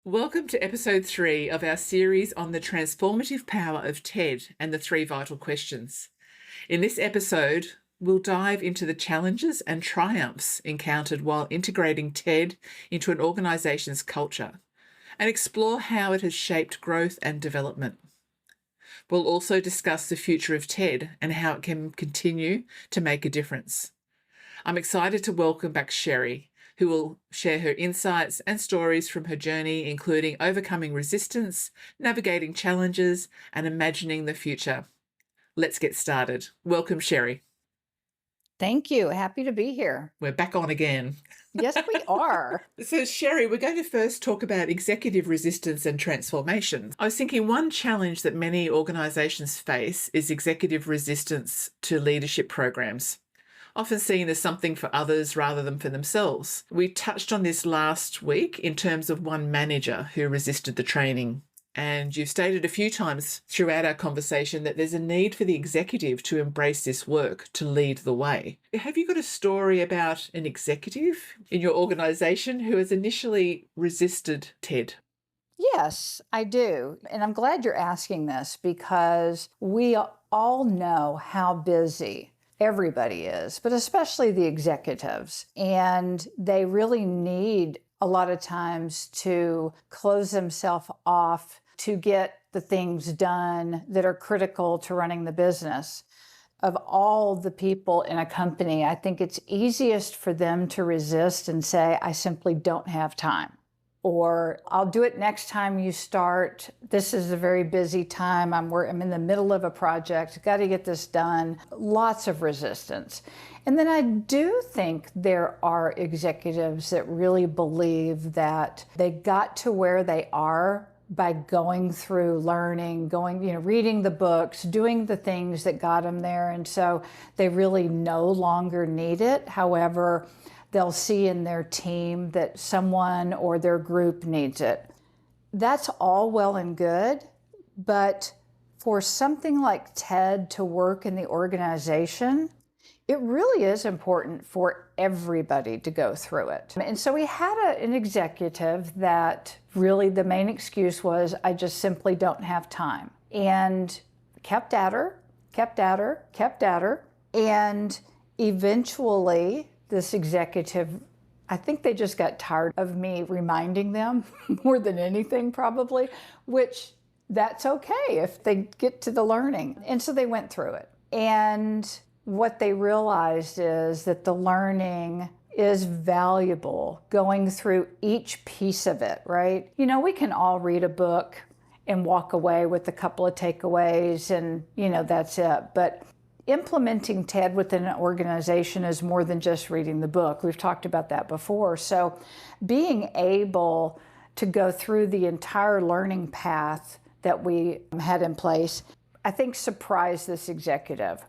Welcome to episode 3 of our series on the transformative power of TED and the 3 vital questions. In this episode, we'll dive into the challenges and triumphs encountered while integrating TED into an organisation's culture and explore how it has shaped growth and development. We'll also discuss the future of TED and how it can continue to make a difference. I'm excited to welcome back Sheri, who will share her insights and stories from her journey, including overcoming resistance, navigating challenges, and imagining the future. Let's get started. Welcome, Sheri. Thank you. Happy to be here. We're back on again. Yes, we are. So, Sheri, we're going to first talk about executive resistance and transformation. I was thinking one challenge that many organisations face is executive resistance to leadership programs, often seen as something for others rather than for themselves. We touched on this last week in terms of one manager who resisted the training. And you've stated a few times throughout our conversation that there's a need for the executive to embrace this work, to lead the way. Have you got a story about an executive in your organisation who has initially resisted TED? Yes, I do. And I'm glad you're asking this because we all know how busy everybody is, but especially the executives. And they really need a lot of times to close themselves off to get the things done that are critical to running the business. Of all the people in a company, I think it's easiest for them to resist and say, I simply don't have time. Or I'll do it next time you start. This is a very busy time. I'm in the middle of a project. Got to get this done. Lots of resistance. And then I do think there are executives that really believe that they got to where they are by going through learning, reading the books, doing the things that got them there. And so they really no longer need it. However, they'll see in their team that someone or their group needs it. That's all well and good, but for something like TED to work in the organization, it really is important for everybody to go through it. And so we had an executive that really the main excuse was, I just simply don't have time. And kept at her. And eventually, this executive, I think they just got tired of me reminding them more than anything probably, which that's okay if they get to the learning. And so they went through it. And what they realized is that the learning is valuable, going through each piece of it, right? You know, we can all read a book and walk away with a couple of takeaways and, that's it. But implementing TED within an organization is more than just reading the book. We've talked about that before. So being able to go through the entire learning path that we had in place, I think surprised this executive.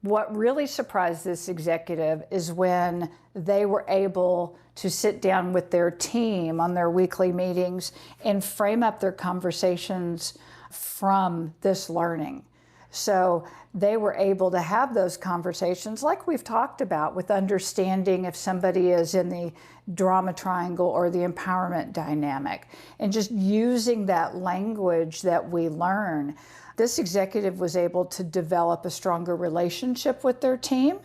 What really surprised this executive is when they were able to sit down with their team on their weekly meetings and frame up their conversations from this learning. So they were able to have those conversations like we've talked about with understanding if somebody is in the drama triangle or the empowerment dynamic and just using that language that we learn. This executive was able to develop a stronger relationship with their team,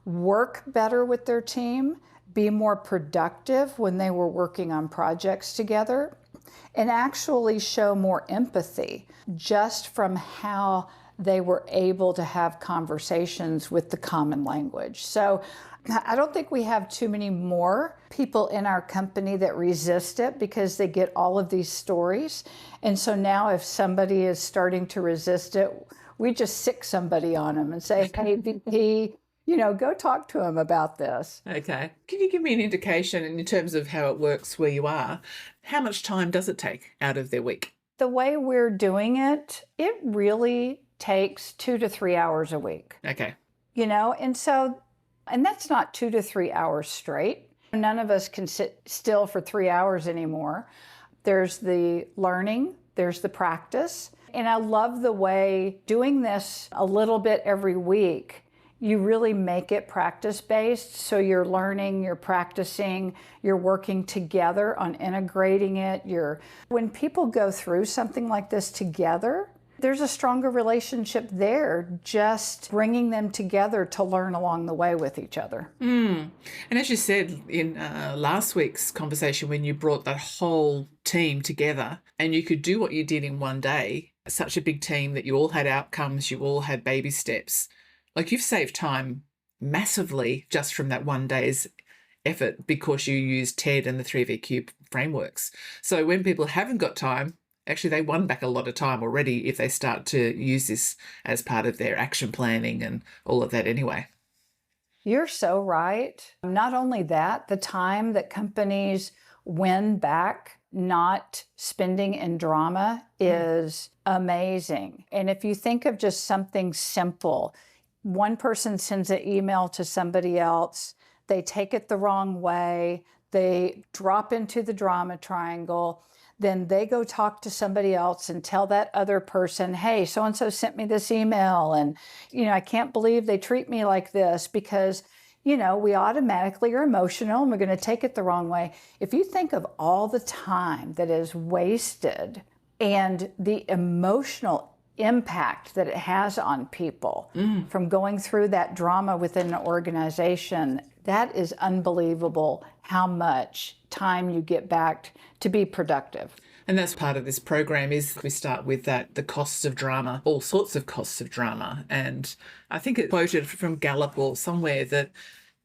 work better with their team, be more productive when they were working on projects together, and actually show more empathy just from how they were able to have conversations with the common language. So I don't think we have too many more people in our company that resist it because they get all of these stories. And so now if somebody is starting to resist it, we just sick somebody on them and say, hey, VP, go talk to him about this. Okay. Can you give me an indication in terms of how it works where you are? How much time does it take out of their week? The way we're doing it, it really takes 2 to 3 hours a week. Okay. And that's not 2 to 3 hours straight. None of us can sit still for 3 hours anymore. There's the learning, there's the practice. And I love the way doing this a little bit every week you really make it practice-based. So you're learning, you're practicing, you're working together on integrating it. When people go through something like this together, there's a stronger relationship there, just bringing them together to learn along the way with each other. And as you said in last week's conversation, when you brought that whole team together and you could do what you did in one day, such a big team that you all had outcomes, you all had baby steps, like you've saved time massively just from that one day's effort because you used TED and the 3VQ frameworks. So when people haven't got time, actually they won back a lot of time already if they start to use this as part of their action planning and all of that anyway. You're so right. Not only that, the time that companies win back not spending in drama is amazing. And if you think of just something simple, one person sends an email to somebody else, they take it the wrong way, they drop into the drama triangle, then they go talk to somebody else and tell that other person, hey, so-and-so sent me this email and, I can't believe they treat me like this, because, we automatically are emotional and we're going to take it the wrong way. If you think of all the time that is wasted and the emotional impact that it has on people from going through that drama within an organization, that is unbelievable how much time you get back to be productive. And that's part of this program is we start with the costs of drama, all sorts of costs of drama. And I think it quoted from Gallup or somewhere that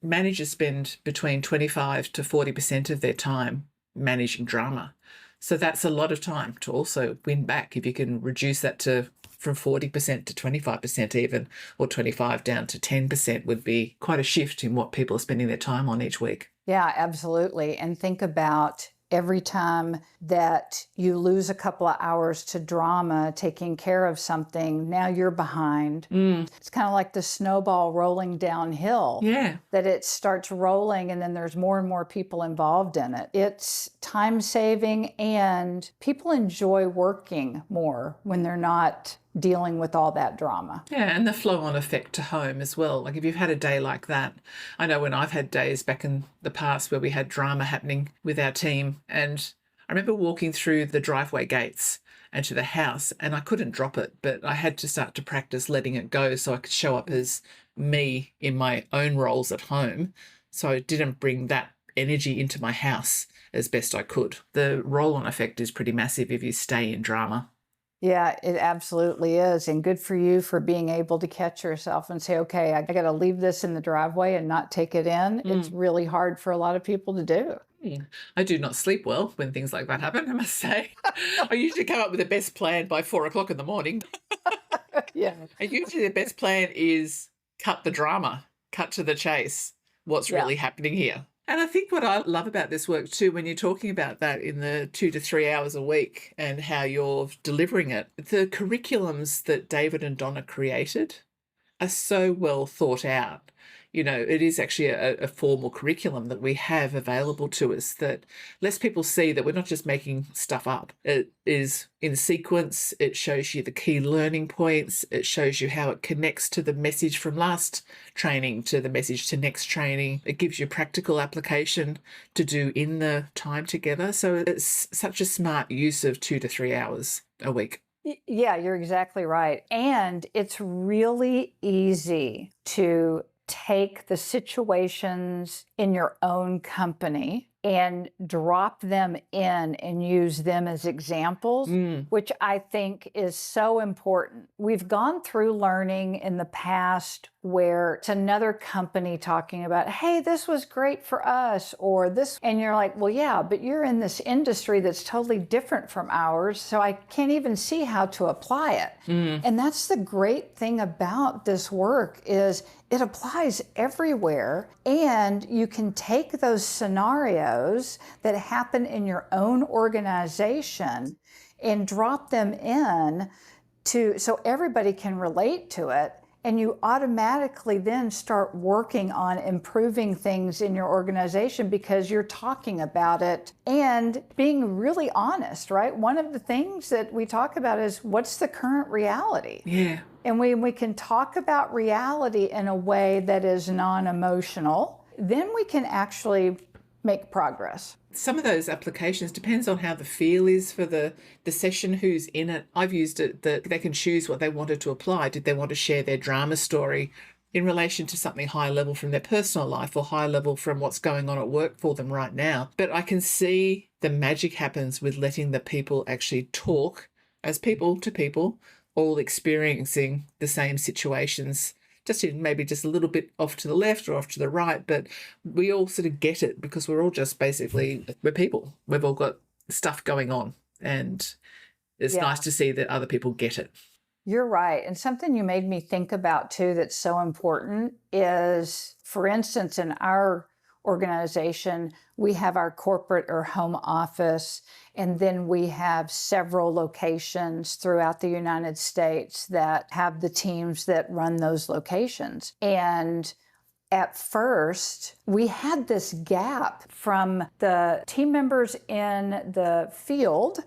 managers spend between 25 to 40% of their time managing drama. So that's a lot of time to also win back. If you can reduce that from 40% to 25% even, or 25 down to 10% would be quite a shift in what people are spending their time on each week. Yeah, absolutely. And think about every time that you lose a couple of hours to drama, taking care of something, now you're behind. It's kind of like the snowball rolling downhill. Yeah. That it starts rolling and then there's more and more people involved in it. It's time saving and people enjoy working more when they're not dealing with all that drama. Yeah, and the flow-on effect to home as well. Like if you've had a day like that, I know when I've had days back in the past where we had drama happening with our team, and I remember walking through the driveway gates and to the house, and I couldn't drop it, but I had to start to practice letting it go so I could show up as me in my own roles at home, so I didn't bring that energy into my house as best I could. The roll-on effect is pretty massive if you stay in drama. Yeah, it absolutely is. And good for you for being able to catch yourself and say, okay, I got to leave this in the driveway and not take it in. It's really hard for a lot of people to do. I do not sleep well when things like that happen, I must say. I usually come up with the best plan by 4:00 in the morning. Yeah. And usually the best plan is cut the drama, cut to the chase. What's really happening here? And I think what I love about this work too, when you're talking about that in the 2 to 3 hours a week and how you're delivering it, the curriculums that David and Donna created are so well thought out. It is actually a formal curriculum that we have available to us that lets people see that we're not just making stuff up. It is in sequence. It shows you the key learning points. It shows you how it connects to the message from last training to the message to next training. It gives you practical application to do in the time together. So it's such a smart use of 2 to 3 hours a week. Yeah, you're exactly right. And it's really easy to take the situations in your own company and drop them in and use them as examples, which I think is so important. We've gone through learning in the past where it's another company talking about, hey, this was great for us, or this, and you're like, well, yeah, but you're in this industry that's totally different from ours, so I can't even see how to apply it. And that's the great thing about this work is it applies everywhere, and you can take those scenarios that happen in your own organization and drop them in so everybody can relate to it And you automatically then start working on improving things in your organization because you're talking about it and being really honest, right? One of the things that we talk about is what's the current reality? Yeah. And when we can talk about reality in a way that is non-emotional, then we can actually make progress. Some of those applications depends on how the feel is for the session, who's in it. I've used it that they can choose what they wanted to apply. Did they want to share their drama story in relation to something high level from their personal life or high level from what's going on at work for them right now? But I can see the magic happens with letting the people actually talk as people to people, all experiencing the same situations, just in maybe just a little bit off to the left or off to the right, but we all sort of get it because we're all just basically, we're people. We've all got stuff going on, and it's nice to see that other people get it. You're right. And something you made me think about too that's so important is, for instance, in our organization, we have our corporate or home office, and then we have several locations throughout the United States that have the teams that run those locations. And at first, we had this gap from the team members in the field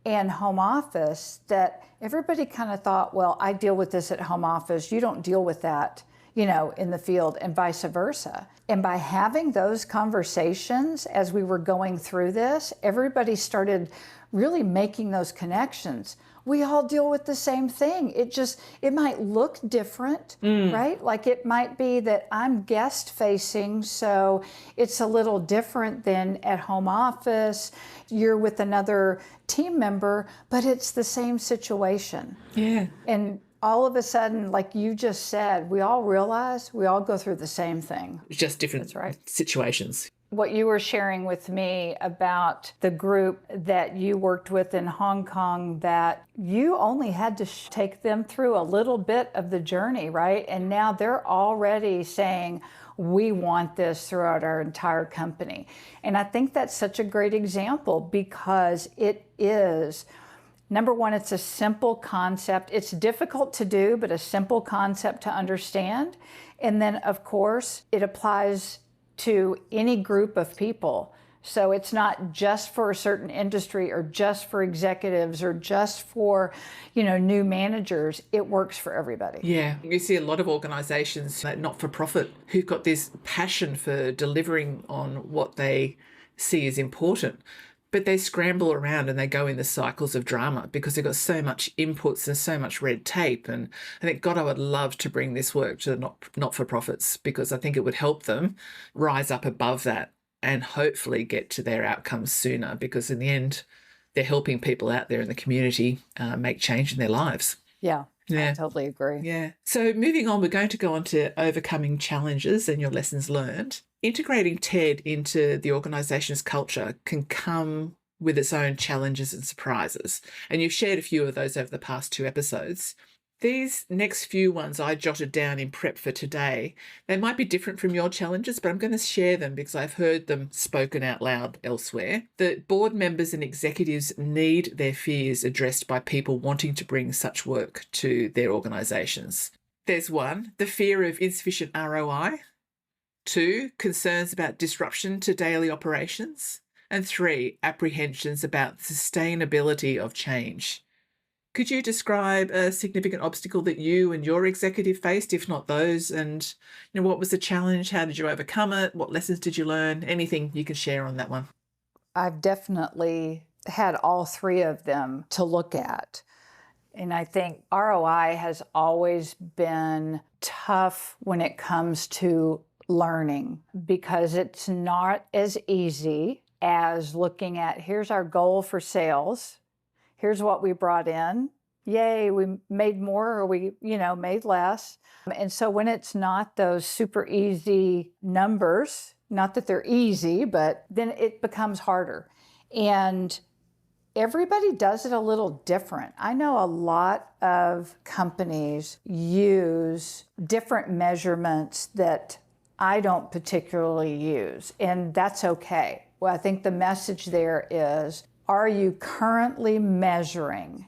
and home office that everybody kind of thought, well, I deal with this at home office. You don't deal with that, in the field, and vice versa. And by having those conversations as we were going through this, everybody started really making those connections. We all deal with the same thing. It might look different, right? Like it might be that I'm guest facing, so it's a little different than at home office. You're with another team member, but it's the same situation. Yeah. And all of a sudden, like you just said, we all realize we all go through the same thing. It's just different situations. What you were sharing with me about the group that you worked with in Hong Kong, that you only had to take them through a little bit of the journey, right? And now they're already saying, we want this throughout our entire company. And I think that's such a great example because it is, number one, it's a simple concept. It's difficult to do, but a simple concept to understand. And then, of course, it applies to any group of people. So it's not just for a certain industry or just for executives or just for, new managers. It works for everybody. Yeah. You see a lot of organisations, not-for-profit, who've got this passion for delivering on what they see as important. But they scramble around and they go in the cycles of drama because they've got so much inputs and so much red tape. And I think, God, I would love to bring this work to the not-for-profits because I think it would help them rise up above that and hopefully get to their outcomes sooner, because in the end, they're helping people out there in the community make change in their lives. Yeah. Yeah. I totally agree. Yeah. So moving on, we're going to go on to overcoming challenges and your lessons learned. Integrating TED into the organisation's culture can come with its own challenges and surprises. And you've shared a few of those over the past 2 episodes. These next few ones I jotted down in prep for today. They might be different from your challenges, but I'm going to share them because I've heard them spoken out loud elsewhere. That board members and executives need their fears addressed by people wanting to bring such work to their organisations. There's 1, the fear of insufficient ROI. 2, concerns about disruption to daily operations. And 3, apprehensions about sustainability of change. Could you describe a significant obstacle that you and your executive faced, if not those? And what was the challenge? How did you overcome it? What lessons did you learn? Anything you can share on that one? I've definitely had all 3 of them to look at. And I think ROI has always been tough when it comes to learning because it's not as easy as looking at, here's our goal for sales. Here's what we brought in. Yay, we made more or we, made less. And so when it's not those super easy numbers, not that they're easy, but then it becomes harder. And everybody does it a little different. I know a lot of companies use different measurements that I don't particularly use, and that's okay. Well, I think the message there is, are you currently measuring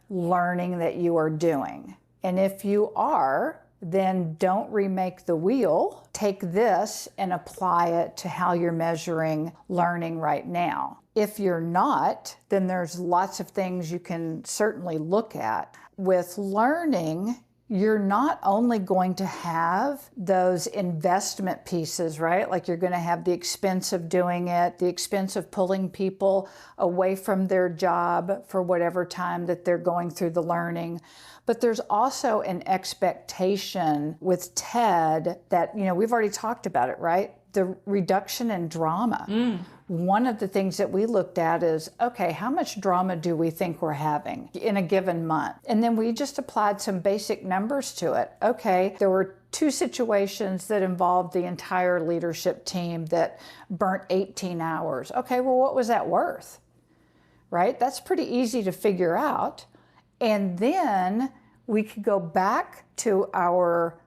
learning that you are doing? And if you are, then don't remake the wheel. Take this and apply it to how you're measuring learning right now. If you're not, then there's lots of things you can certainly look at. With learning, you're not only going to have those investment pieces, right? Like you're going to have the expense of doing it, the expense of pulling people away from their job for whatever time that they're going through the learning. But there's also an expectation with TED that, we've already talked about it, right? The reduction in drama. One of the things that we looked at is, okay, how much drama do we think we're having in a given month? And then we just applied some basic numbers to it. Okay, there were 2 situations that involved the entire leadership team that burnt 18 hours. Okay, well, what was that worth? Right? That's pretty easy to figure out. And then we could go back to our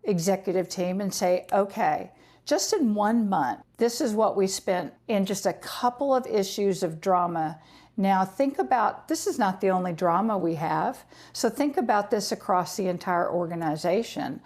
executive team and say, okay, just in 1 month, this is what we spent in just a couple of issues of drama. Now think about, this is not the only drama we have, so think about this across the entire organization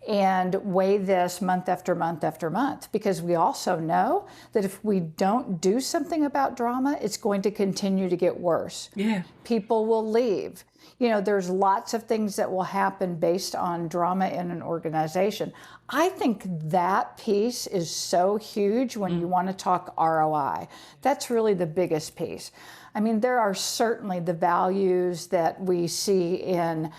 and weigh this month after month after month, because we also know that if we don't do something about drama, it's going to continue to get worse. Yeah. People will leave. There's lots of things that will happen based on drama in an organization. I think that piece is so huge when you want to talk ROI. That's really the biggest piece. I mean, there are certainly the values that we see in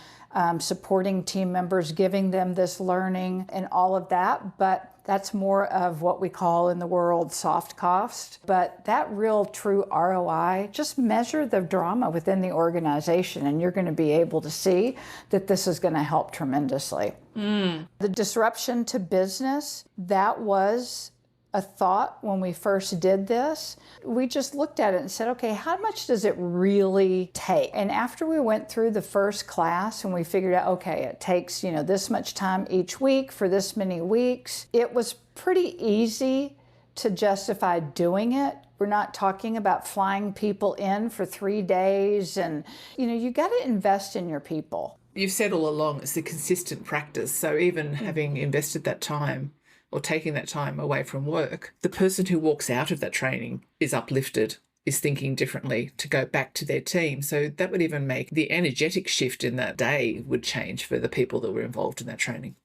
supporting team members, giving them this learning and all of that, but that's more of what we call in the world soft cost. But that real true ROI, just measure the drama within the organization and you're going to be able to see that this is going to help tremendously. The disruption to business, that was a thought when we first did this. We just looked at it and said, okay, how much does it really take? And after we went through the first class and we figured out, okay, it takes, this much time each week for this many weeks, it was pretty easy to justify doing it. We're not talking about flying people in for 3 days and, you got to invest in your people. You've said all along it's a consistent practice. So even having invested that time or taking that time away from work, the person who walks out of that training is uplifted, is thinking differently to go back to their team. So that would even make the energetic shift in that day would change for the people that were involved in that training.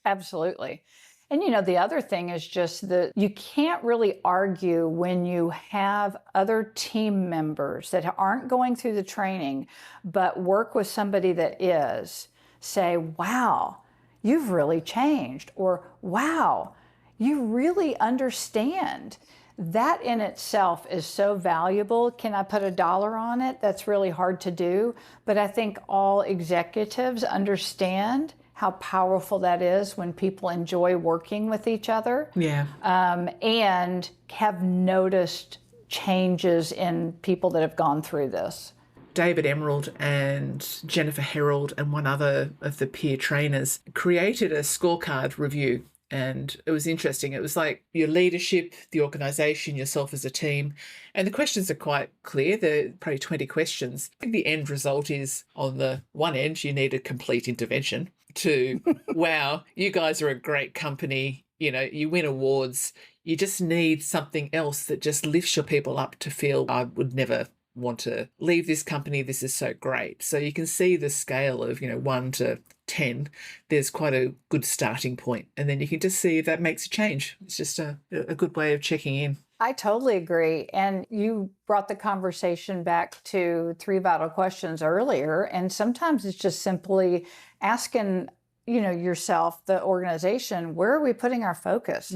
Absolutely. And the other thing is just that you can't really argue when you have other team members that aren't going through the training, but work with somebody that is, say, wow, you've really changed, or wow, you really understand. That in itself is so valuable. Can I put a dollar on it? That's really hard to do, but I think all executives understand how powerful that is when people enjoy working with each other. Yeah. And have noticed changes in people that have gone through this. David Emerald and Jennifer Herold and one other of the peer trainers created a scorecard review. And it was interesting. It was like your leadership, the organisation, yourself as a team. And the questions are quite clear. They're probably 20 questions. I think the end result is, on the one end, you need a complete intervention. To, wow, you guys are a great company. You win awards. You just need something else that just lifts your people up to feel, I would never want to leave this company. This is so great. So you can see the scale of, 1 to 10. There's quite a good starting point. And then you can just see if that makes a change. It's just a good way of checking in. I totally agree. And you brought the conversation back to 3 vital questions earlier. And sometimes it's just simply asking, yourself, the organization, where are we putting our focus?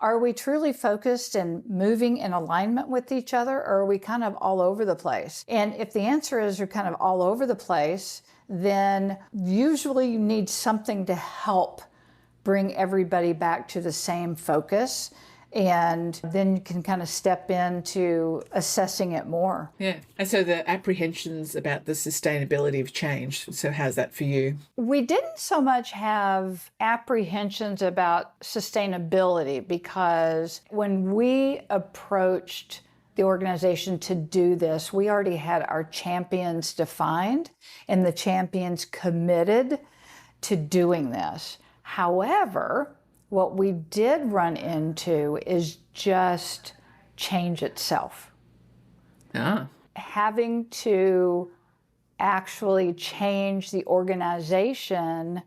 Are we truly focused and moving in alignment with each other, or are we kind of all over the place? And if the answer is you're kind of all over the place, then usually you need something to help bring everybody back to the same focus. And then you can kind of step into assessing it more. Yeah. And so the apprehensions about the sustainability of change. So how's that for you? We didn't so much have apprehensions about sustainability, because when we approached the organization to do this, we already had our champions defined and the champions committed to doing this. However, what we did run into is just change itself. Ah. Having to actually change the organization.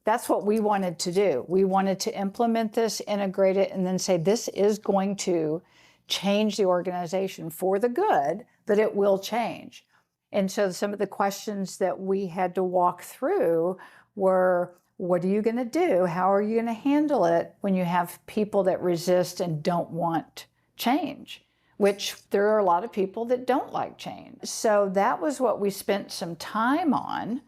That's what we wanted to do. We wanted to implement this, integrate it, and then say, this is going to change the organization for the good, but it will change. And so some of the questions that we had to walk through were, what are you going to do? How are you going to handle it when you have people that resist and don't want change? Which there are a lot of people that don't like change. So that was what we spent some time on.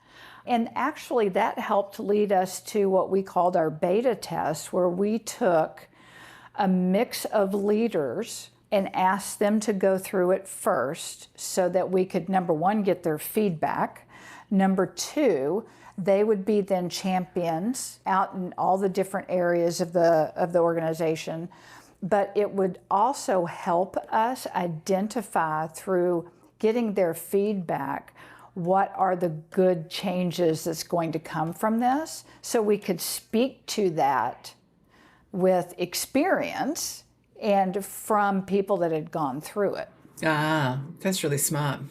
And actually that helped lead us to what we called our beta test, where we took a mix of leaders and asked them to go through it first so that we could, number one, get their feedback. Number two, they would be then champions out in all the different areas of the organization. But it would also help us identify through getting their feedback what are the good changes that's going to come from this, so we could speak to that with experience and from people that had gone through it. Ah, that's really smart.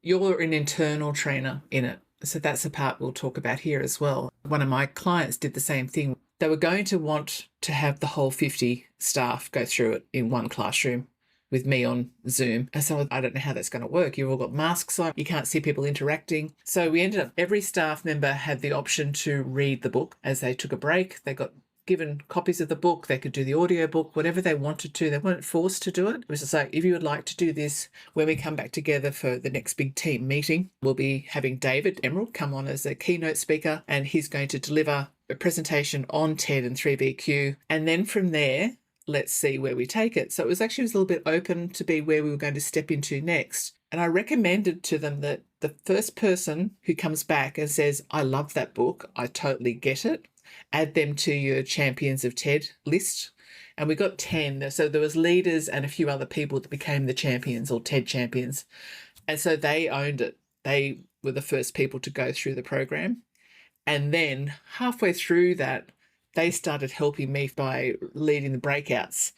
You're an internal trainer in it, so that's the part we'll talk about here as well. One of my clients did the same thing. They were going to want to have the whole 50 staff go through it in one classroom with me on Zoom. And so I don't know how that's going to work. You've all got masks on, you can't see people interacting. So we ended up, every staff member had the option to read the book as they took a break. They got given copies of the book, they could do the audio book, whatever they wanted to. They weren't forced to do it. It was just like, if you would like to do this, when we come back together for the next big team meeting, we'll be having David Emerald come on as a keynote speaker, and he's going to deliver a presentation on TED and 3BQ. And then from there, let's see where we take it. So it was a little bit open to be where we were going to step into next. And I recommended to them that the first person who comes back and says, I love that book, I totally get it, add them to your Champions of TED list. And we got 10. So there was leaders and a few other people that became the champions or TED champions. And so they owned it. They were the first people to go through the program. And then halfway through that, they started helping me by leading the breakouts.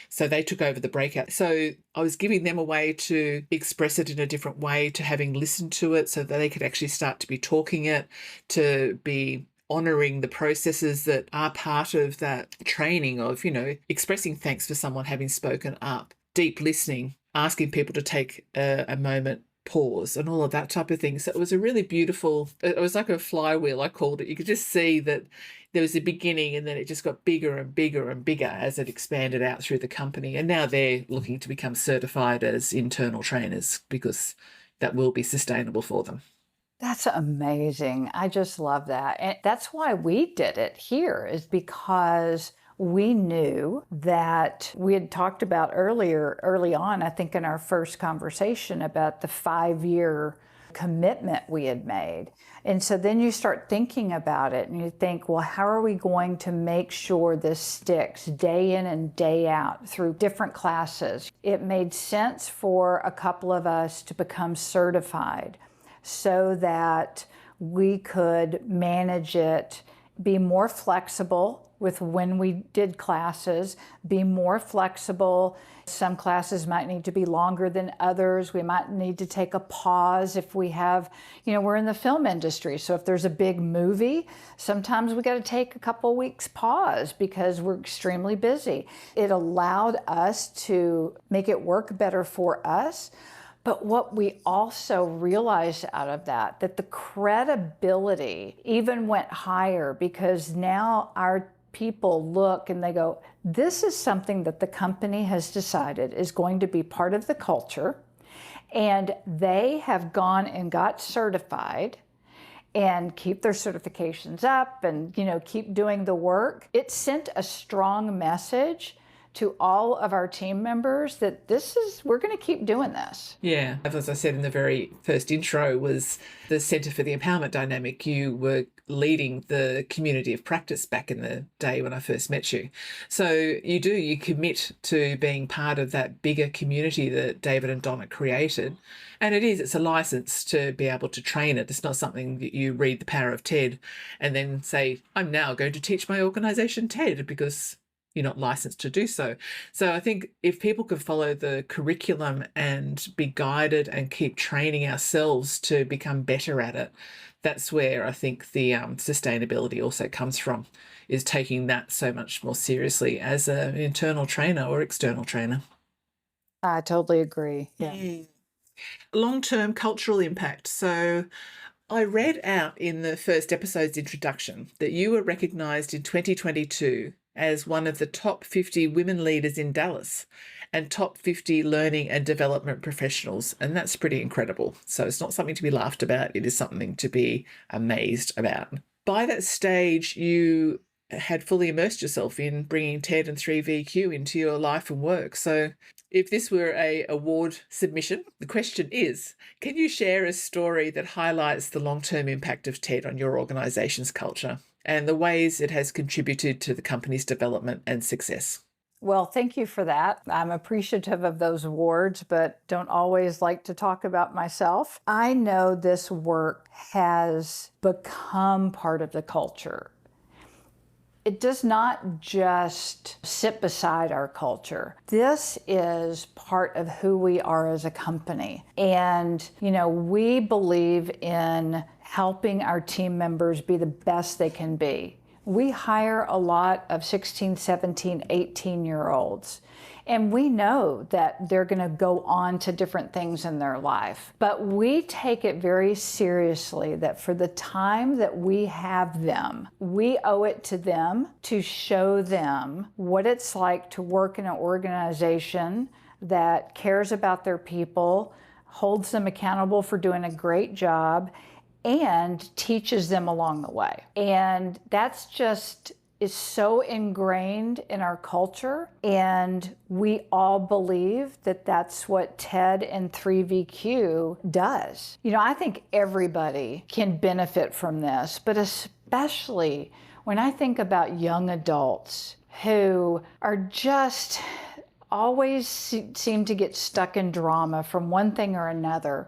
So they took over the breakout. So I was giving them a way to express it in a different way, to having listened to it so that they could actually start to be talking it, to be honouring the processes that are part of that training of, expressing thanks for someone having spoken up, deep listening, asking people to take a moment, pause, and all of that type of thing. So it was a really beautiful, it was like a flywheel, I called it. You could just see that there was a beginning and then it just got bigger and bigger and bigger as it expanded out through the company. And now they're looking to become certified as internal trainers because that will be sustainable for them. That's amazing. I just love that. And that's why we did it here, is because we knew that we had talked about early on, I think in our first conversation, about the 5-year commitment we had made. And so then you start thinking about it and you think, well, how are we going to make sure this sticks day in and day out through different classes? It made sense for a couple of us to become certified so that we could manage it, be more flexible with when we did classes, be more flexible. Some classes might need to be longer than others. We might need to take a pause if we have, we're in the film industry. So if there's a big movie, sometimes we got to take a couple weeks pause because we're extremely busy. It allowed us to make it work better for us. But what we also realized out of that the credibility even went higher, because now our people look and they go, this is something that the company has decided is going to be part of the culture. And they have gone and got certified and keep their certifications up and, keep doing the work. It sent a strong message to all of our team members that we're going to keep doing this. Yeah. As I said in the very first intro, was the Centre for the Empowerment Dynamic. You were leading the community of practice back in the day when I first met you. So you commit to being part of that bigger community that David and Donna created. And it's a license to be able to train it. It's not something that you read The Power of TED and then say, I'm now going to teach my organization TED, because you're not licensed to do so. So I think if people could follow the curriculum and be guided and keep training ourselves to become better at it, that's where I think the sustainability also comes from, is taking that so much more seriously as an internal trainer or external trainer. I totally agree. Yeah. Long-term cultural impact. So I read out in the first episode's introduction that you were recognised in 2022 as one of the top 50 women leaders in Dallas and top 50 learning and development professionals. And that's pretty incredible. So it's not something to be laughed about. It is something to be amazed about. By that stage, you had fully immersed yourself in bringing TED and 3VQ into your life and work. So if this were a award submission, the question is, can you share a story that highlights the long-term impact of TED on your organisation's culture and the ways it has contributed to the company's development and success? Well, thank you for that. I'm appreciative of those awards, but don't always like to talk about myself. I know this work has become part of the culture. It does not just sit beside our culture. This is part of who we are as a company. And, we believe in helping our team members be the best they can be. We hire a lot of 16, 17, 18-year-olds. And we know that they're going to go on to different things in their life. But we take it very seriously that for the time that we have them, we owe it to them to show them what it's like to work in an organization that cares about their people, holds them accountable for doing a great job, and teaches them along the way. And that's just is so ingrained in our culture, and we all believe that that's what TED and 3VQ does. I think everybody can benefit from this, but especially when I think about young adults who are just always seem to get stuck in drama from one thing or another.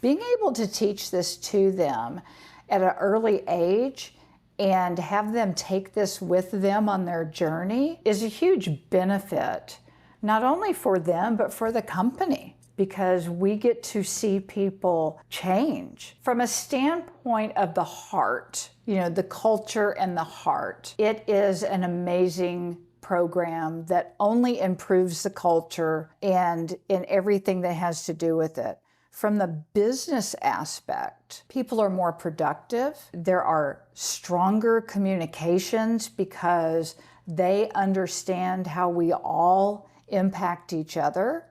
Being able to teach this to them at an early age and have them take this with them on their journey is a huge benefit, not only for them, but for the company, because we get to see people change. From a standpoint of the heart, the culture and the heart, it is an amazing program that only improves the culture and in everything that has to do with it. From the business aspect, people are more productive. There are stronger communications because they understand how we all impact each other.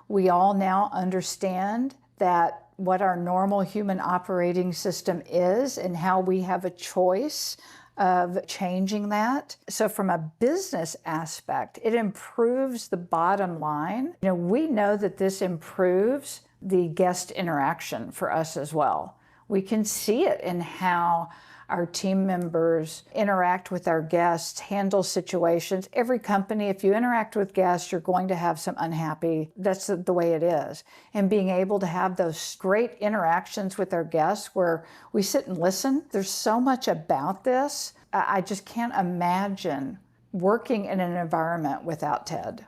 We all now understand that what our normal human operating system is and how we have a choice of changing that. So from a business aspect, it improves the bottom line. We know that this improves the guest interaction for us as well. We can see it in how our team members interact with our guests, handle situations. Every company, if you interact with guests, you're going to have some unhappy. That's the way it is. And being able to have those great interactions with our guests where we sit and listen, there's so much about this. I just can't imagine working in an environment without TED.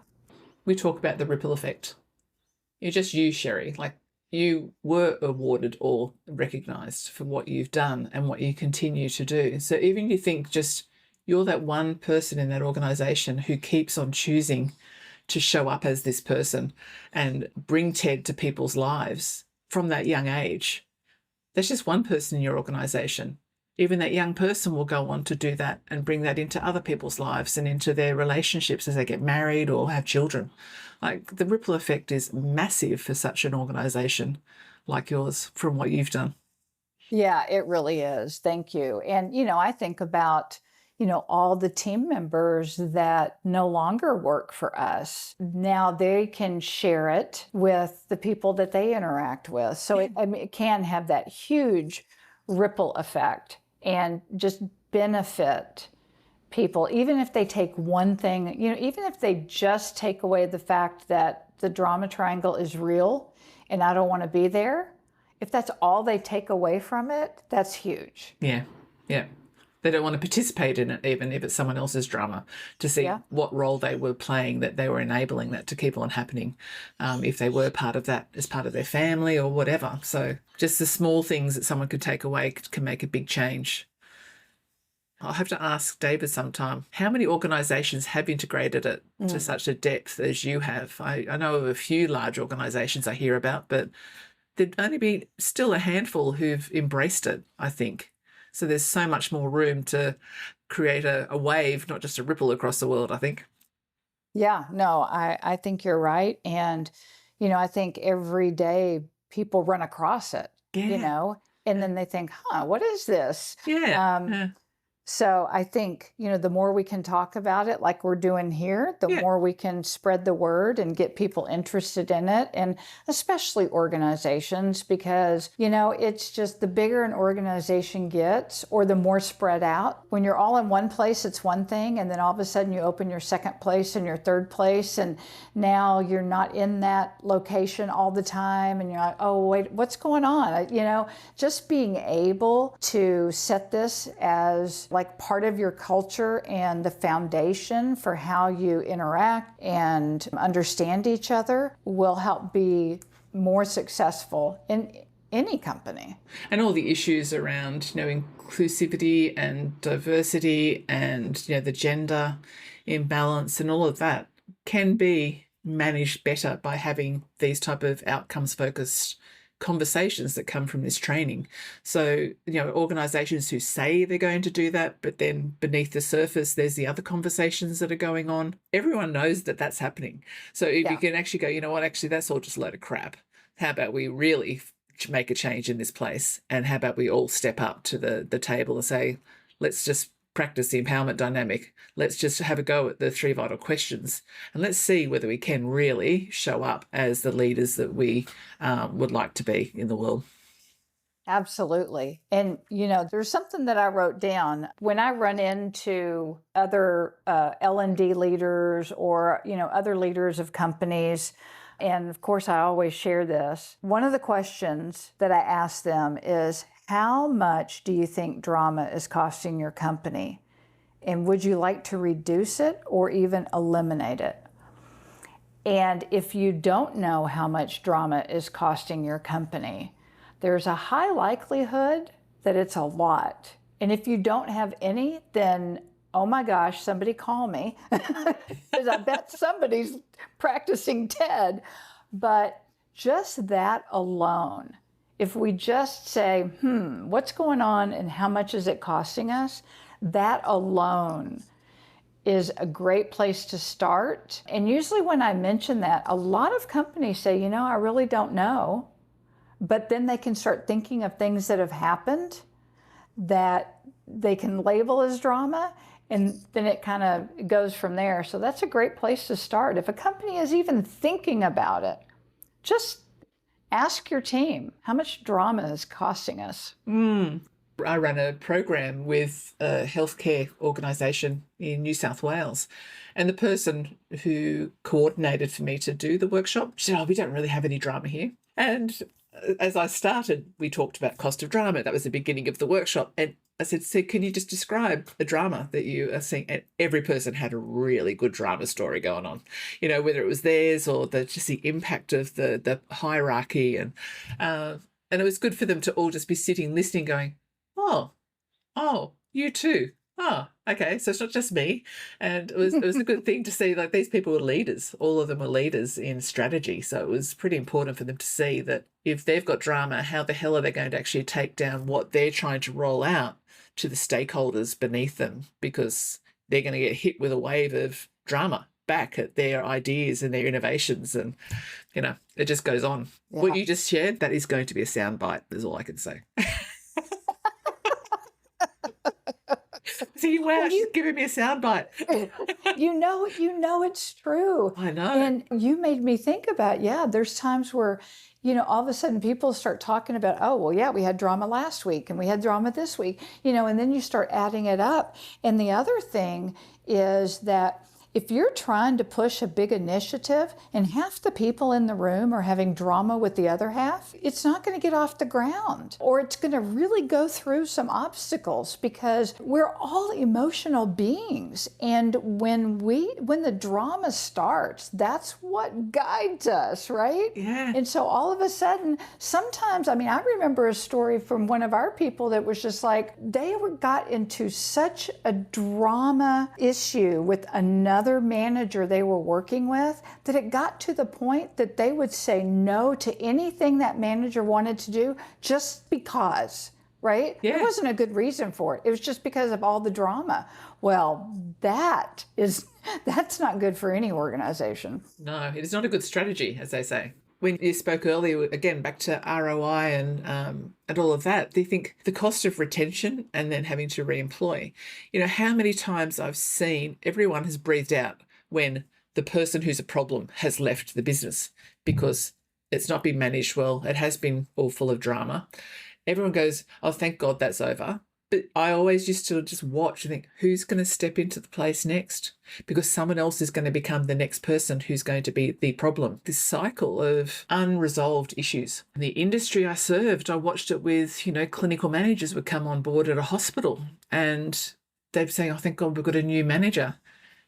We talk about the ripple effect. You're just you, Sheri. Like, you were awarded or recognised for what you've done and what you continue to do. So even if you think just you're that one person in that organisation who keeps on choosing to show up as this person and bring TED to people's lives from that young age, that's just one person in your organisation. Even that young person will go on to do that and bring that into other people's lives and into their relationships as they get married or have children. Like, the ripple effect is massive for such an organisation like yours from what you've done. Yeah, it really is. Thank you. And, I think about, all the team members that no longer work for us. Now they can share it with the people that they interact with. So it can have that huge ripple effect. and just benefit people, even if they take one thing, even if they just take away the fact that the drama triangle is real and I don't want to be there. If that's all they take away from it, that's huge. Yeah. Yeah. They don't want to participate in it, even if it's someone else's drama, to see what role they were playing, that they were enabling that to keep on happening, if they were part of that as part of their family or whatever. So just the small things that someone could take away can make a big change. I'll have to ask David sometime, how many organisations have integrated it to such a depth as you have? I know of a few large organisations I hear about, but there'd only be still a handful who've embraced it, I think. So there's so much more room to create a wave, not just a ripple across the world, I think. Yeah, no, I think you're right. And, I think every day people run across it, and then they think, what is this? Yeah. So I think, the more we can talk about it like we're doing here, the more we can spread the word and get people interested in it, and especially organizations, because, it's just the bigger an organization gets or the more spread out. When you're all in one place, it's one thing, and then all of a sudden you open your second place and your third place, and now you're not in that location all the time, and you're like, oh, wait, what's going on? Just being able to set this as like part of your culture and the foundation for how you interact and understand each other will help be more successful in any company. And all the issues around, inclusivity and diversity and, the gender imbalance and all of that can be managed better by having these type of outcomes focused conversations that come from this training. So, organisations who say they're going to do that, but then beneath the surface, there's the other conversations that are going on. Everyone knows that that's happening. So if you can actually go, you know what, actually, that's all just a load of crap. How about we really make a change in this place? And how about we all step up to the table and say, let's just practice the empowerment dynamic. Let's just have a go at the 3 vital questions, and let's see whether we can really show up as the leaders that we would like to be in the world. Absolutely. And, there's something that I wrote down when I run into other L&D leaders or, other leaders of companies. And of course, I always share this. One of the questions that I ask them is, how much do you think drama is costing your company? And would you like to reduce it or even eliminate it? And if you don't know how much drama is costing your company, there's a high likelihood that it's a lot. And if you don't have any, then, oh my gosh, somebody call me. Because I bet somebody's practicing TED. But just that alone, if we just say, what's going on and how much is it costing us? That alone is a great place to start. And usually when I mention that, a lot of companies say, I really don't know. But then they can start thinking of things that have happened that they can label as drama, and then it kind of goes from there. So that's a great place to start. If a company is even thinking about it, just ask your team, how much drama is costing us? I ran a program with a healthcare organisation in New South Wales, and the person who coordinated for me to do the workshop, she said, we don't really have any drama here. And as I started, we talked about cost of drama. That was the beginning of the workshop. And I said, so can you just describe the drama that you are seeing? And every person had a really good drama story going on, whether it was theirs or just the impact of the hierarchy. And it was good for them to all just be sitting, listening, going, oh, you too. Oh, okay. So it's not just me. And it was a good thing to see, like, these people were leaders. All of them were leaders in strategy. So it was pretty important for them to see that if they've got drama, how the hell are they going to actually take down what they're trying to roll out to the stakeholders beneath them, because they're going to get hit with a wave of drama back at their ideas and their innovations. And, it just goes on. Yeah. What you just shared, that is going to be a soundbite, is all I can say. See, wow, she's giving me a soundbite. you know it's true. I know. And you made me think about, yeah, there's times where, all of a sudden people start talking about, oh, well, yeah, we had drama last week and we had drama this week, and then you start adding it up. And the other thing is that if you're trying to push a big initiative and half the people in the room are having drama with the other half, it's not going to get off the ground, or it's going to really go through some obstacles, because we're all emotional beings. And when the drama starts, that's what guides us, right? Yeah. And so all of a sudden, sometimes, I remember a story from one of our people that was just like, got into such a drama issue with another manager they were working with, that it got to the point that they would say no to anything that manager wanted to do just because, right? Yeah. There wasn't a good reason for it. It was just because of all the drama. Well, that's not good for any organization. No, it is not a good strategy, as they say. When you spoke earlier, again, back to ROI and all of that, do you think the cost of retention and then having to re-employ, how many times I've seen everyone has breathed out when the person who's a problem has left the business because it's not been managed well, it has been all full of drama. Everyone goes, oh, thank God that's over. But I always used to just watch and think, who's going to step into the place next? Because someone else is going to become the next person who's going to be the problem. This cycle of unresolved issues. In the industry I served, I watched it with, clinical managers would come on board at a hospital and they'd be saying, oh, thank God we've got a new manager.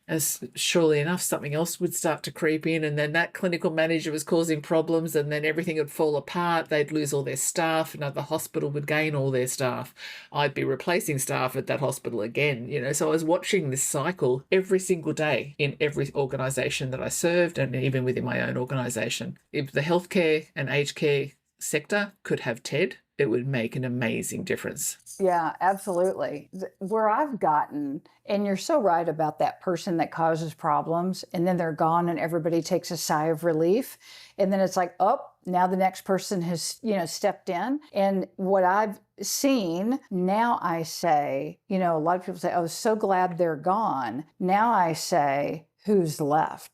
As surely enough, something else would start to creep in, and then that clinical manager was causing problems, and then everything would fall apart. They'd lose all their staff, and the hospital would gain all their staff. I'd be replacing staff at that hospital again, So I was watching this cycle every single day in every organisation that I served, and even within my own organisation. If the healthcare and aged care sector could have TED, it would make an amazing difference. Yeah, absolutely. Where I've gotten, and you're so right about that person that causes problems and then they're gone and everybody takes a sigh of relief. And then it's like, oh, now the next person has, stepped in. And what I've seen, now I say, a lot of people say, oh, so glad they're gone. Now I say, who's left?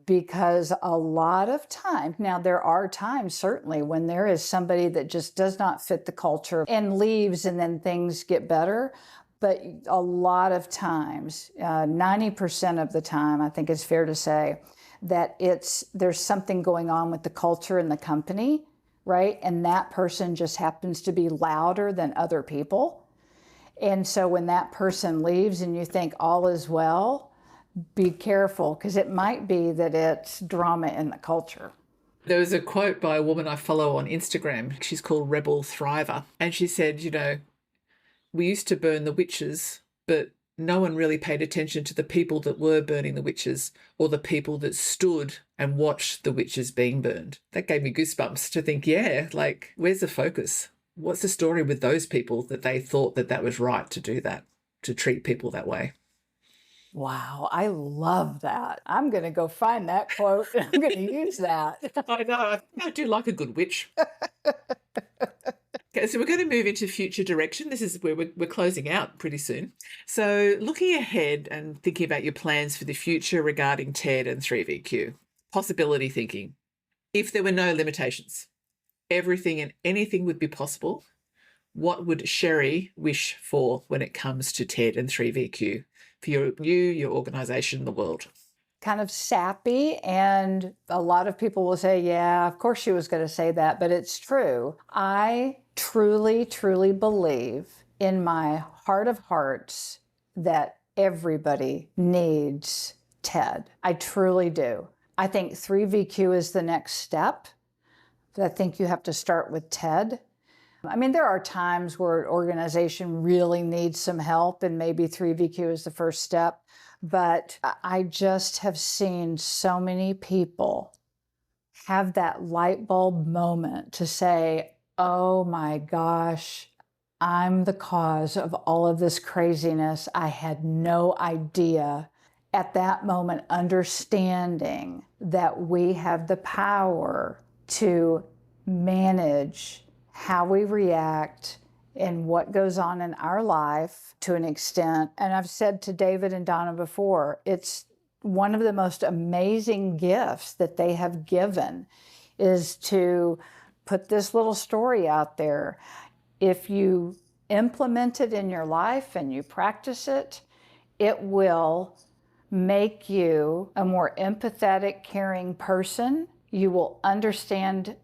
Because a lot of times, now there are times certainly when there is somebody that just does not fit the culture and leaves and then things get better. But a lot of times, 90% of the time, I think it's fair to say that there's something going on with the culture in the company, right? And that person just happens to be louder than other people. And so when that person leaves and you think all is well, be careful, because it might be that it's drama in the culture. There was a quote by a woman I follow on Instagram. She's called Rebel Thriver. And she said, we used to burn the witches, but no one really paid attention to the people that were burning the witches or the people that stood and watched the witches being burned. That gave me goosebumps to think, where's the focus? What's the story with those people that they thought that was right to do that, to treat people that way? Wow, I love that. I'm going to go find that quote and I'm going to use that. I know. I do like a good witch. Okay, so we're going to move into future direction. This is where we're closing out pretty soon. So looking ahead and thinking about your plans for the future regarding TED and 3VQ. Possibility thinking. If there were no limitations, everything and anything would be possible, what would Sheri wish for when it comes to TED and 3VQ? For your organisation, the world? Kind of sappy, and a lot of people will say, yeah, of course she was going to say that, but it's true. I truly, truly believe in my heart of hearts that everybody needs TED. I truly do. I think 3VQ is the next step. I think you have to start with TED. There are times where an organization really needs some help, and maybe 3VQ is the first step. But I just have seen so many people have that light bulb moment to say, oh my gosh, I'm the cause of all of this craziness. I had no idea. At that moment, understanding that we have the power to manage how we react and what goes on in our life to an extent. And I've said to David and Donna before, it's one of the most amazing gifts that they have given is to put this little story out there. If you implement it in your life and you practice it, it will make you a more empathetic, caring person. You will understand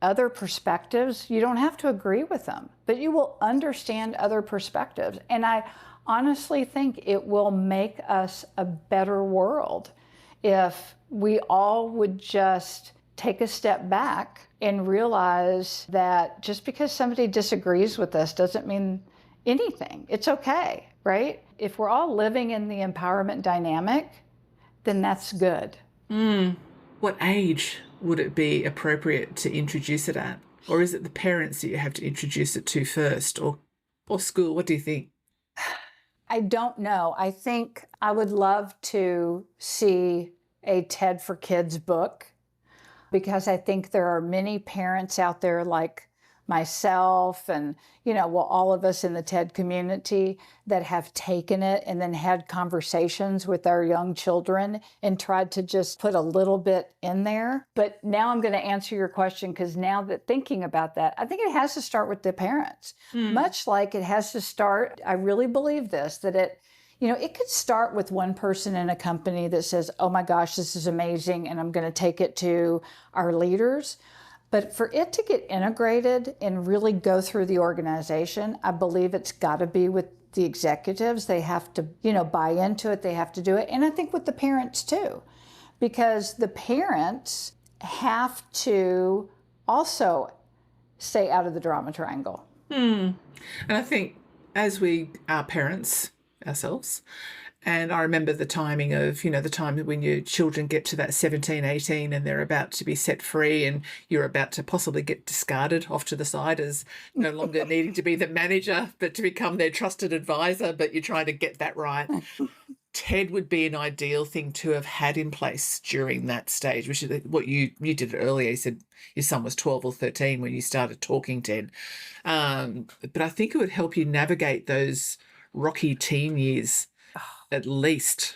other perspectives. You don't have to agree with them, but you will understand other perspectives. And I honestly think it will make us a better world if we all would just take a step back and realize that just because somebody disagrees with us doesn't mean anything. It's okay, right? If we're all living in the empowerment dynamic, then that's good. What age would it be appropriate to introduce it at? Or is it the parents that you have to introduce it to first, or school? What do you think? I don't know. I think I would love to see a TED for Kids book, because I think there are many parents out there like myself and, all of us in the TED community that have taken it and then had conversations with our young children and tried to just put a little bit in there. But now I'm going to answer your question, because now that thinking about that, I think it has to start with the parents. Much like it has to start, I really believe this, that it could start with one person in a company that says, oh my gosh, this is amazing, and I'm going to take it to our leaders. But for it to get integrated and really go through the organization, I believe it's got to be with the executives. They have to, buy into it. They have to do it. And I think with the parents too, because the parents have to also stay out of the drama triangle. And I think as we are parents ourselves, and I remember the timing of, the time when your children get to that 17, 18 and they're about to be set free and you're about to possibly get discarded off to the side as no longer needing to be the manager, but to become their trusted advisor, but you're trying to get that right. TED would be an ideal thing to have had in place during that stage, which is what you did earlier. You said your son was 12 or 13 when you started talking TED. But I think it would help you navigate those rocky teen years at least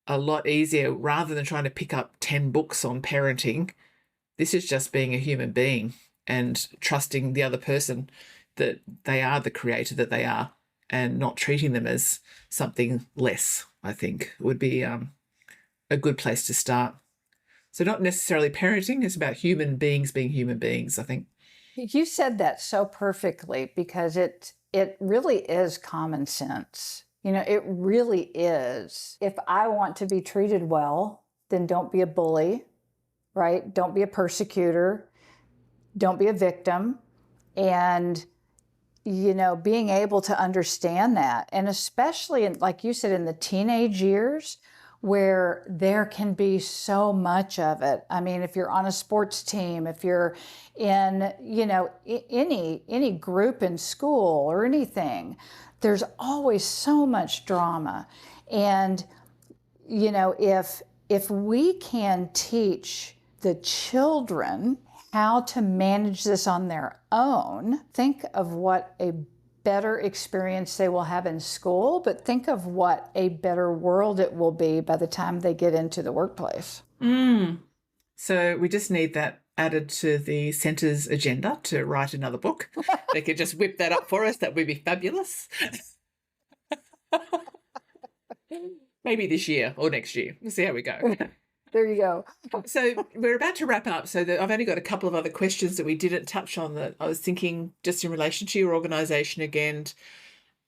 a lot easier, rather than trying to pick up 10 books on parenting. This is just being a human being and trusting the other person that they are the creator that they are, and not treating them as something less, I think would be a good place to start. So not necessarily parenting, it's about human beings being human beings, I think. You said that so perfectly, because it really is common sense. It really is. If I want to be treated well, then don't be a bully, right? Don't be a persecutor. Don't be a victim. And, being able to understand that, and especially like you said, in the teenage years where there can be so much of it. I mean, if you're on a sports team, if you're in, any group in school or anything, there's always so much drama. And, if we can teach the children how to manage this on their own, think of what a better experience they will have in school, but think of what a better world it will be by the time they get into the workplace. So we just need that added to the centre's agenda to write another book. They could just whip that up for us. That would be fabulous. Maybe this year or next year. We'll see how we go. There you go. So we're about to wrap up. So I've only got a couple of other questions that we didn't touch on that I was thinking just in relation to your organisation again.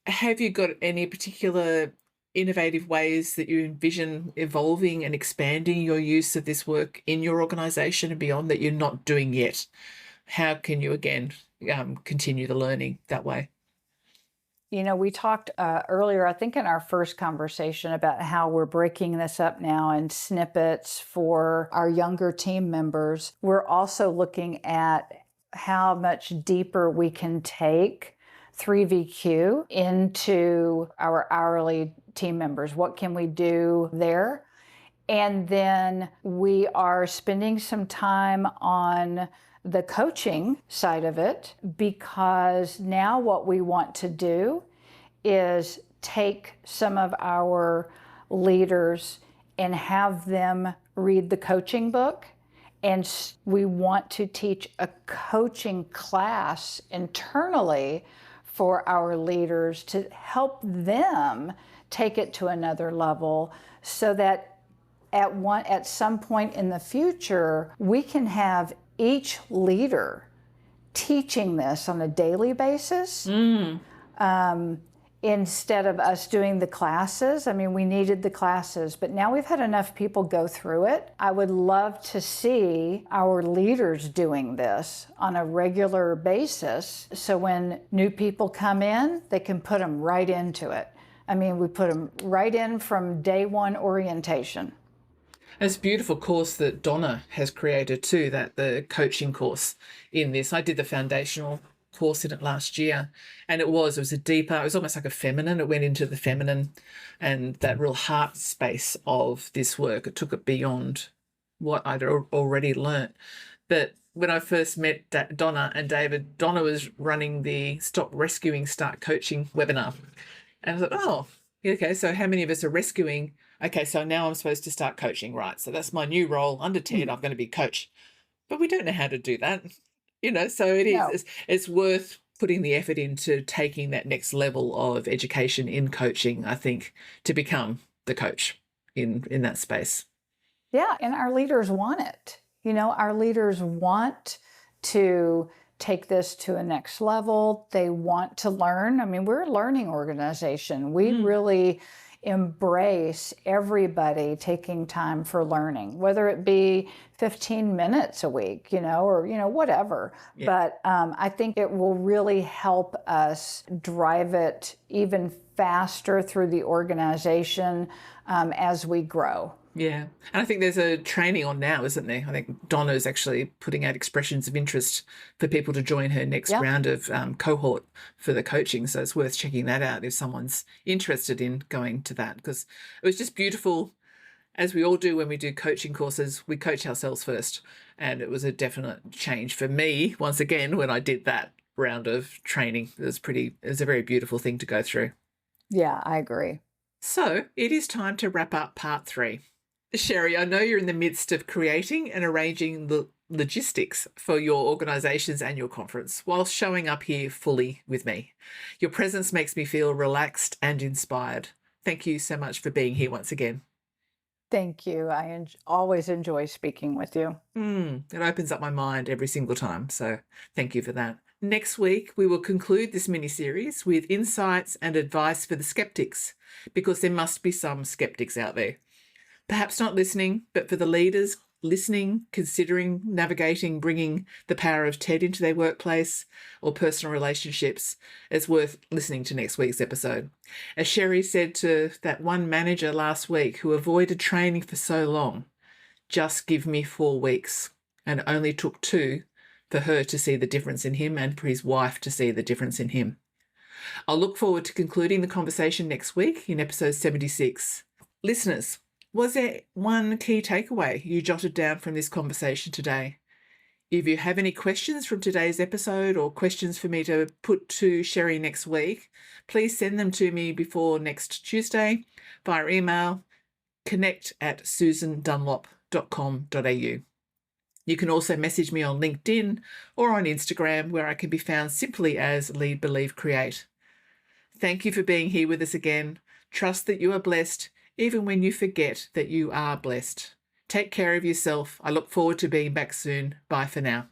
Have you got any particular innovative ways that you envision evolving and expanding your use of this work in your organisation and beyond that you're not doing yet? How can you, again, continue the learning that way? We talked earlier, I think in our first conversation, about how we're breaking this up now in snippets for our younger team members. We're also looking at how much deeper we can take 3VQ into our hourly team members. What can we do there? And then we are spending some time on the coaching side of it, because now what we want to do is take some of our leaders and have them read the coaching book. And we want to teach a coaching class internally for our leaders to help them take it to another level, so that at some point in the future, we can have each leader teaching this on a daily basis. Instead of us doing the classes. I mean, we needed the classes, but now we've had enough people go through it. I would love to see our leaders doing this on a regular basis, so when new people come in, they can put them right into it. I mean, we put them right in from day one orientation. It's a beautiful course that Donna has created too, that the coaching course in this. I did the foundational course in it last year, and it was a deeper, it was almost like a feminine. It went into the feminine and that real heart space of this work. It took it beyond what I'd already learnt. But when I first met Donna and David, Donna was running the Stop Rescuing, Start Coaching webinar. And I thought, oh, okay, so how many of us are rescuing? Okay, so now I'm supposed to start coaching, right? So that's my new role under Ted. I'm going to be coach. But we don't know how to do that. So it is. No. It's worth putting the effort into taking that next level of education in coaching, I think, to become the coach in that space. Yeah, and our leaders want it. Our leaders want to take this to a next level. They want to learn. I mean, we're a learning organization. We really embrace everybody taking time for learning, whether it be 15 minutes a week, or, whatever. Yeah. But I think it will really help us drive it even faster through the organization as we grow. Yeah. And I think there's a training on now, isn't there? I think Donna's actually putting out expressions of interest for people to join her next round of cohort for the coaching. So it's worth checking that out if someone's interested in going to that, because it was just beautiful. As we all do when we do coaching courses, we coach ourselves first. And it was a definite change for me, once again, when I did that round of training. It was a very beautiful thing to go through. Yeah, I agree. So it is time to wrap up part 3. Sheri, I know you're in the midst of creating and arranging the logistics for your organisation's annual conference while showing up here fully with me. Your presence makes me feel relaxed and inspired. Thank you so much for being here once again. Thank you. I always enjoy speaking with you. It opens up my mind every single time, so thank you for that. Next week, we will conclude this mini-series with insights and advice for the skeptics, because there must be some skeptics out there. Perhaps not listening, but for the leaders listening, considering navigating, bringing the power of TED into their workplace or personal relationships, it's worth listening to next week's episode. As Sheri said to that one manager last week who avoided training for so long, just give me 4 weeks, and only took 2 for her to see the difference in him and for his wife to see the difference in him. I'll look forward to concluding the conversation next week in episode 76. Listeners, was there one key takeaway you jotted down from this conversation today? If you have any questions from today's episode or questions for me to put to Sheri next week, please send them to me before next Tuesday via email, connect@susandunlop.com.au. You can also message me on LinkedIn or on Instagram, where I can be found simply as Lead, Believe, Create. Thank you for being here with us again. Trust that you are blessed, even when you forget that you are blessed. Take care of yourself. I look forward to being back soon. Bye for now.